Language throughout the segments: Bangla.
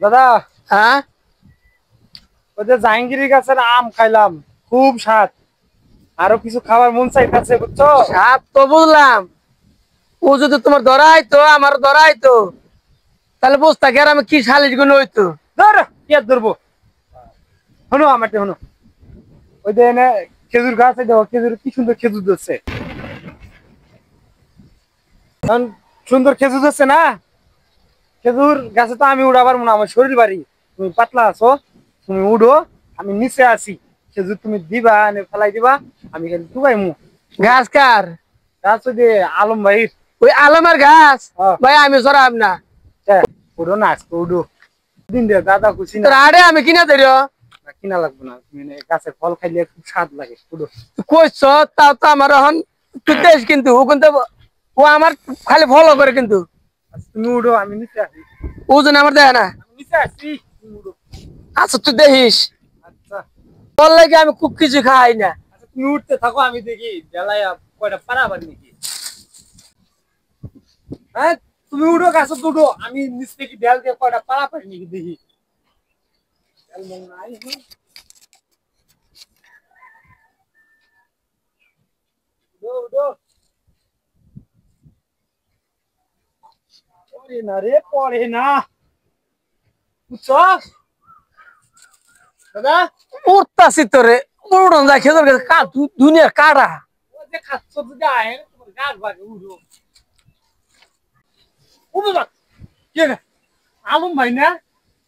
দাদা হ্যাঁ ওই যে জাহাঙ্গীরের গাছের আম খাইলাম, খুব স্বাদ। আরো কিছু খাবার মন চাইতেছে, বুঝছো? স্বাদ তো বুঝলাম, ও যদি তোমার ধরাই তো আমার ধরাই তো, তাহলে বুঝতা কি আর আমি কি সালিশ গুণ হইতো। ধর কি আর ধরবো। শোনো আমারটা শোনো, ওই যে এনে খেজুর গাছ, দেখো খেজুর কি সুন্দর খেজুর ধরছে। কারণ সুন্দর খেজুর ধরছে না, খেজুর গাছে তো আমি উড়াবার মনে, আমার শরীর বাড়ি, তুমি পাতলা আছো, তুমি উড়ো, আমি নিচে আছি। খেজুর তুমি দিবা, এনে ফেলাই দিবা, আমি খালি টুকাইমু। গাছ কার? গাছ ওই যে আলম ভাইয়ের। ওই আলমের গাছ? ভাই আমি সরাব না। উড়ো না আজকে, উড়ো। দিন দে দাদা, খুশি না? তোর আড়ে আমি কিনা দেরিও কিনা লাগবে না, তুমি গাছের ফল খাইলে খুব স্বাদ লাগে। উড়ো। কইছ, তাও তো আমার এখন তুই দেশ, কিন্তু ও কিন্তু ও আমার খালি ফলো করে, কিন্তু তুমি উড়ো, আমি নিচে আছি। ওজন আমার দেয় না। আমি নিচে আছি, তুমি উড়ো। আচ্ছা তুই দেখিস, আচ্ছা তোর লাগে আমি খুব কিছু খাই না। আচ্ছা, তুমি উঠতে থাকো, আমি দেখি জেলায় কয়টা পারাবার নাকি। হ্যাঁ, তুমি উঠো, গাছ উঠো, আমি নিচ থেকে দেয়াল দিয়ে কয়টা পারা পারি নাকি দেখি। উঠো, উঠো। পড়ে না রে, পড়ে না, বুঝছো দাদা? উঠতাছি তোরে উড়ন যায় খেজুর গাছ কা দুনিয়ার কাটা। ও যে খাচ্ছ যদি আয়, তোমার গাছ ভাগে, উঠো। উঠো না, কে রে? আলম ভাই না?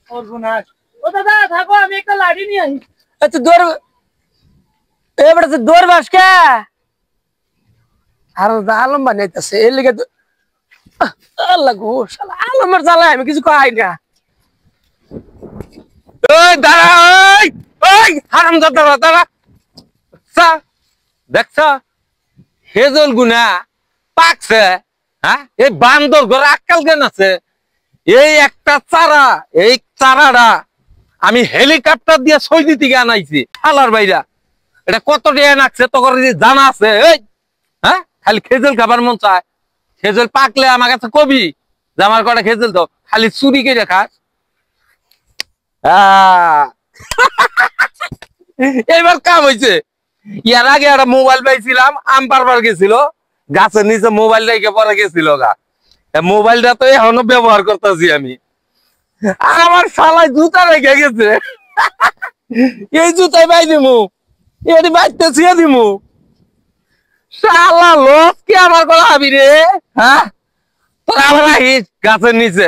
সর্বনাশ। ও দাদা থাকো, আমি একটা লাঠি নিয়ে আই। তুই দৌড়, এবারে তুই দৌড় বাস কে? আর আলম বানাইতেছে এর লিগে তো আল্লাহ গো, শালা আলমের জ্বালায় আমি কিছু খাই না। ওই দাঁড়া, ওই ওই হারামজাদা দাঁড়া। দেখছ হেজল গুনা পাকছে? হ্যাঁ, এই বান্দর ঘরে আক্কাল জ্ঞান আছে? এই একটা চারা, এই চারাটা আমি হেলিকপ্টার দিয়ে সৌদি থেকে আনাইছি হালার বাইরা। এটা কত টাকা নাকছে তোর জানা আছে? এই হ্যাঁ, খালি খেজল খাবার মন চায়। খেজল পাকলে আমার কাছে কবি যে আমার কটা খেজল তো, খালি চুরি করে খাস। এবার কাম হয়েছে। ইয়ার আগে একটা মোবাইল পাইছিলাম, আম পারবার গেছিল, গাছের নিচে মোবাইল রেখে পরে গেছিল গা। মোবাইলটা তো এখনো ব্যবহার করতেছি আমি। আর আমার শালায় জুতা রেখে গেছে। এই জুতাই পাই দিমু, এটি বাইতে ছুঁয়ে দিমু। শালা লস কি আমার করা হবি রে? হ্যাঁ, তোরা আবার আহিস গাছের নিচে।